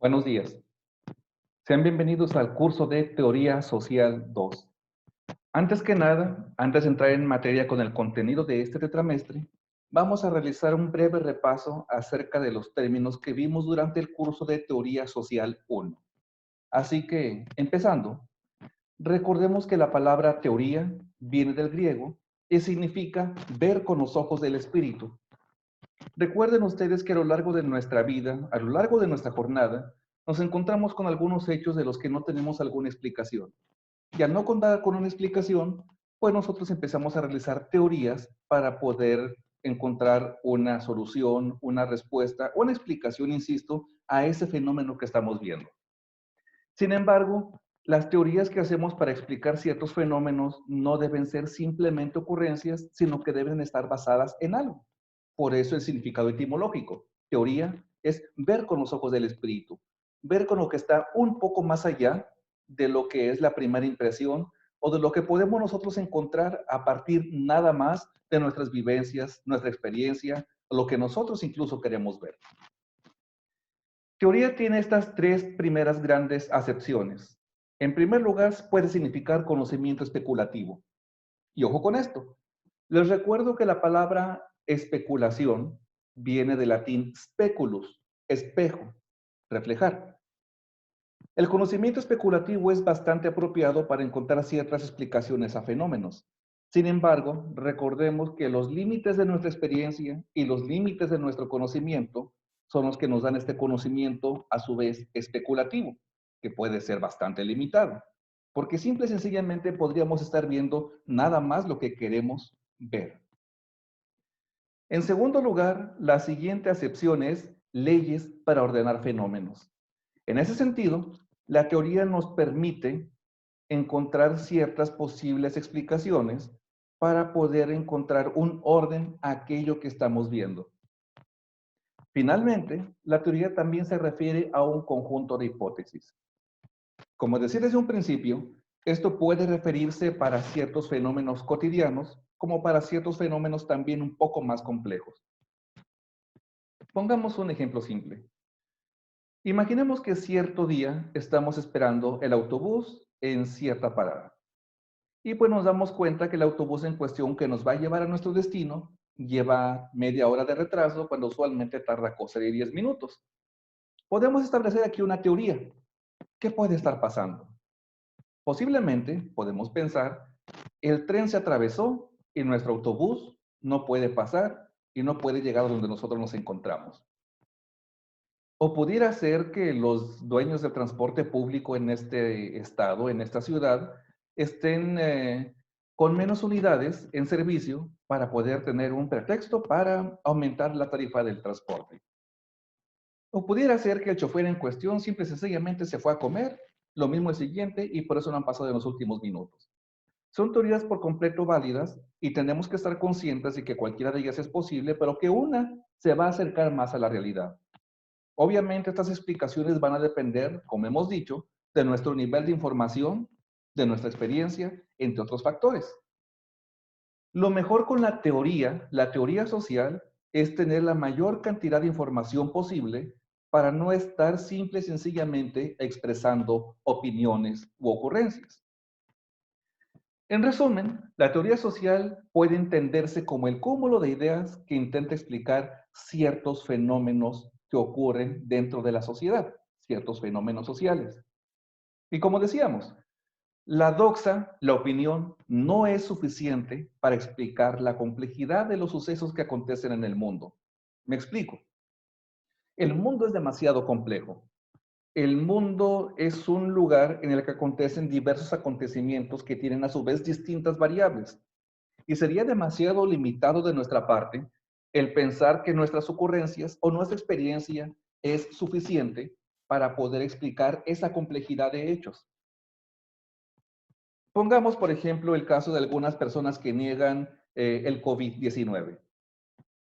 Buenos días. Sean bienvenidos al curso de Teoría Social 2. Antes que nada, antes de entrar en materia con el contenido de este tetramestre, vamos a realizar un breve repaso acerca de los términos que vimos durante el curso de Teoría Social 1. Así que, empezando, recordemos que la palabra teoría viene del griego y significa ver con los ojos del espíritu. Recuerden ustedes que a lo largo de nuestra vida, a lo largo de nuestra jornada, nos encontramos con algunos hechos de los que no tenemos alguna explicación. Y al no contar con una explicación, pues nosotros empezamos a realizar teorías para poder encontrar una solución, una respuesta, una explicación, insisto, a ese fenómeno que estamos viendo. Sin embargo, las teorías que hacemos para explicar ciertos fenómenos no deben ser simplemente ocurrencias, sino que deben estar basadas en algo. Por eso el significado etimológico. Teoría es ver con los ojos del espíritu, ver con lo que está un poco más allá de lo que es la primera impresión o de lo que podemos nosotros encontrar a partir nada más de nuestras vivencias, nuestra experiencia, lo que nosotros incluso queremos ver. Teoría tiene estas tres primeras grandes acepciones. En primer lugar, puede significar conocimiento especulativo. Y ojo con esto. Les recuerdo que la palabra especulación viene del latín speculus, espejo, reflejar. El conocimiento especulativo es bastante apropiado para encontrar ciertas explicaciones a fenómenos. Sin embargo, recordemos que los límites de nuestra experiencia y los límites de nuestro conocimiento son los que nos dan este conocimiento, a su vez, especulativo, que puede ser bastante limitado, porque simple y sencillamente podríamos estar viendo nada más lo que queremos ver. En segundo lugar, la siguiente acepción es leyes para ordenar fenómenos. En ese sentido, la teoría nos permite encontrar ciertas posibles explicaciones para poder encontrar un orden a aquello que estamos viendo. Finalmente, la teoría también se refiere a un conjunto de hipótesis. Como decía desde un principio, esto puede referirse para ciertos fenómenos cotidianos como para ciertos fenómenos también un poco más complejos. Pongamos un ejemplo simple. Imaginemos que cierto día estamos esperando el autobús en cierta parada. Y pues nos damos cuenta que el autobús en cuestión que nos va a llevar a nuestro destino lleva media hora de retraso cuando usualmente tarda cosa de 10 minutos. Podemos establecer aquí una teoría. ¿Qué puede estar pasando? Posiblemente podemos pensar, el tren se atravesó y nuestro autobús no puede pasar y no puede llegar a donde nosotros nos encontramos. O pudiera ser que los dueños del transporte público en este estado, en esta ciudad, estén con menos unidades en servicio para poder tener un pretexto para aumentar la tarifa del transporte. O pudiera ser que el chofer en cuestión simple y sencillamente se fue a comer, lo mismo el siguiente, y por eso no han pasado en los últimos minutos. Son teorías por completo válidas y tenemos que estar conscientes de que cualquiera de ellas es posible, pero que una se va a acercar más a la realidad. Obviamente estas explicaciones van a depender, como hemos dicho, de nuestro nivel de información, de nuestra experiencia, entre otros factores. Lo mejor con la teoría social, es tener la mayor cantidad de información posible para no estar simple y sencillamente expresando opiniones u ocurrencias. En resumen, la teoría social puede entenderse como el cúmulo de ideas que intenta explicar ciertos fenómenos que ocurren dentro de la sociedad, ciertos fenómenos sociales. Y como decíamos, la doxa, la opinión, no es suficiente para explicar la complejidad de los sucesos que acontecen en el mundo. Me explico. El mundo es demasiado complejo. El mundo es un lugar en el que acontecen diversos acontecimientos que tienen a su vez distintas variables. Y sería demasiado limitado de nuestra parte el pensar que nuestras ocurrencias o nuestra experiencia es suficiente para poder explicar esa complejidad de hechos. Pongamos, por ejemplo, el caso de algunas personas que niegan el COVID-19.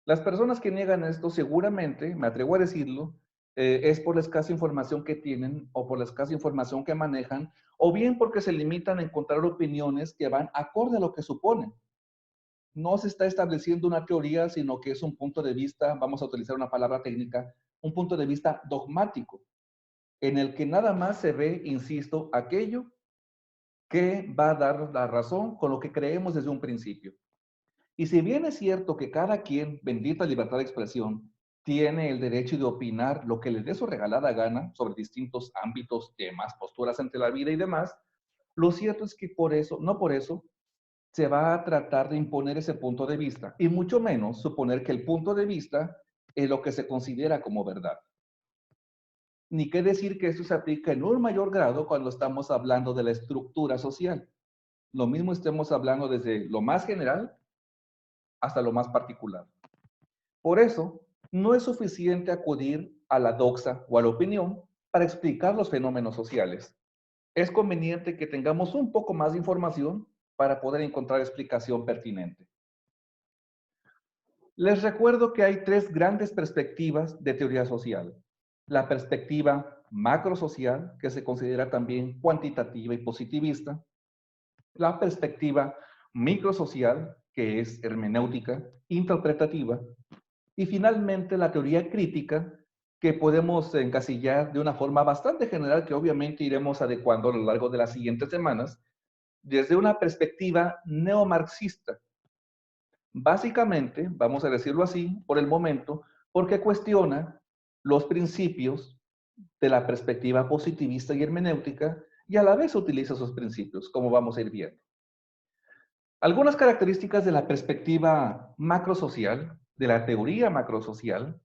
Las personas que niegan esto seguramente, me atrevo a decirlo, es por la escasa información que tienen o por la escasa información que manejan, o bien porque se limitan a encontrar opiniones que van acorde a lo que suponen. No se está estableciendo una teoría, sino que es un punto de vista, vamos a utilizar una palabra técnica, un punto de vista dogmático. en el que nada más se ve, insisto, aquello que va a dar la razón con lo que creemos desde un principio. Y si bien es cierto que cada quien, bendita libertad de expresión, tiene el derecho de opinar lo que le dé su regalada gana sobre distintos ámbitos, temas, posturas ante la vida y demás, lo cierto es que por eso, no por eso, se va a tratar de imponer ese punto de vista, y mucho menos suponer que el punto de vista es lo que se considera como verdad. Ni qué decir que esto se aplica en un mayor grado cuando estamos hablando de la estructura social. Lo mismo estemos hablando desde lo más general hasta lo más particular. Por eso, no es suficiente acudir a la doxa o a la opinión para explicar los fenómenos sociales. Es conveniente que tengamos un poco más de información para poder encontrar explicación pertinente. Les recuerdo que hay tres grandes perspectivas de teoría social. La perspectiva macrosocial, que se considera también cuantitativa y positivista. La perspectiva microsocial, que es hermenéutica, interpretativa. Y finalmente la teoría crítica, que podemos encasillar de una forma bastante general, que obviamente iremos adecuando a lo largo de las siguientes semanas, desde una perspectiva neomarxista. Básicamente, vamos a decirlo así, por el momento, porque cuestiona los principios de la perspectiva positivista y hermenéutica y a la vez utiliza esos principios, como vamos a ir viendo. Algunas características de la perspectiva macrosocial, de la teoría macrosocial,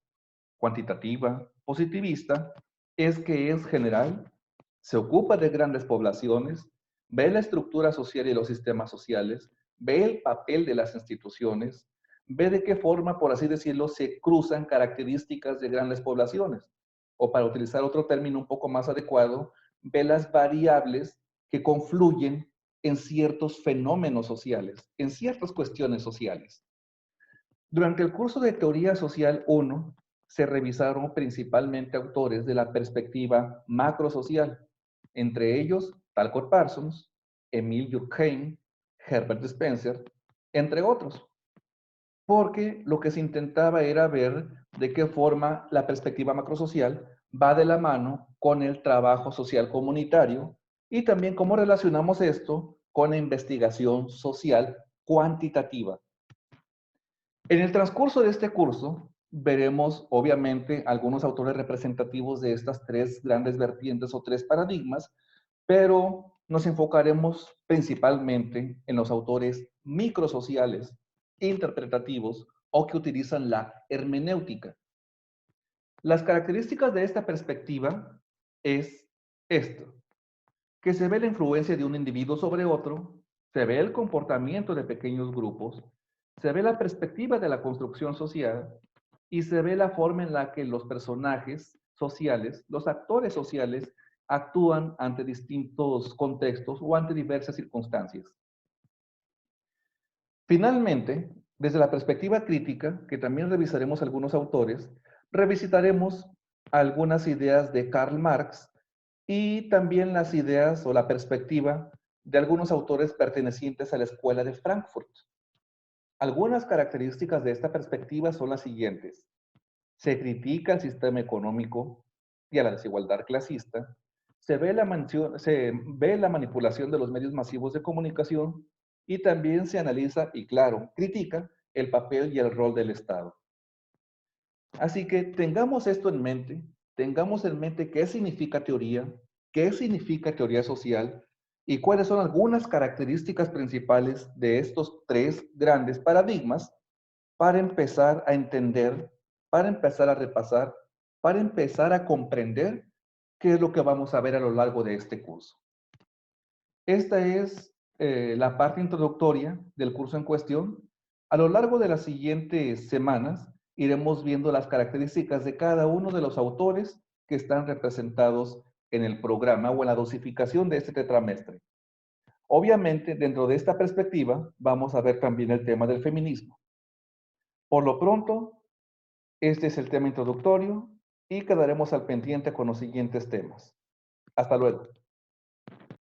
cuantitativa, positivista, es que es general, se ocupa de grandes poblaciones, ve la estructura social y los sistemas sociales, ve el papel de las instituciones, ve de qué forma, por así decirlo, se cruzan características de grandes poblaciones. O para utilizar otro término un poco más adecuado, ve las variables que confluyen en ciertos fenómenos sociales, en ciertas cuestiones sociales. Durante el curso de Teoría Social 1, se revisaron principalmente autores de la perspectiva macrosocial, entre ellos Talcott Parsons, Emile Durkheim, Herbert Spencer, entre otros, porque lo que se intentaba era ver de qué forma la perspectiva macrosocial va de la mano con el trabajo social comunitario y también cómo relacionamos esto con la investigación social cuantitativa. En el transcurso de este curso, veremos obviamente algunos autores representativos de estas tres grandes vertientes o tres paradigmas, pero nos enfocaremos principalmente en los autores microsociales, interpretativos o que utilizan la hermenéutica. Las características de esta perspectiva es esto, que se ve la influencia de un individuo sobre otro, se ve el comportamiento de pequeños grupos, se ve la perspectiva de la construcción social y se ve la forma en la que los personajes sociales, los actores sociales, actúan ante distintos contextos o ante diversas circunstancias. Finalmente, desde la perspectiva crítica, que también revisaremos algunos autores, revisitaremos algunas ideas de Karl Marx y también las ideas o la perspectiva de algunos autores pertenecientes a la Escuela de Frankfurt. Algunas características de esta perspectiva son las siguientes. Se critica el sistema económico y a la desigualdad clasista, se ve la manipulación de los medios masivos de comunicación y también se analiza y, claro, critica el papel y el rol del Estado. Así que tengamos en mente qué significa teoría social y cuáles son algunas características principales de estos tres grandes paradigmas para empezar a entender, para empezar a repasar, para empezar a comprender qué es lo que vamos a ver a lo largo de este curso. Esta es la parte introductoria del curso en cuestión. A lo largo de las siguientes semanas iremos viendo las características de cada uno de los autores que están representados en el programa o en la dosificación de este tetramestre. Obviamente, dentro de esta perspectiva, vamos a ver también el tema del feminismo. Por lo pronto, este es el tema introductorio y quedaremos al pendiente con los siguientes temas. Hasta luego.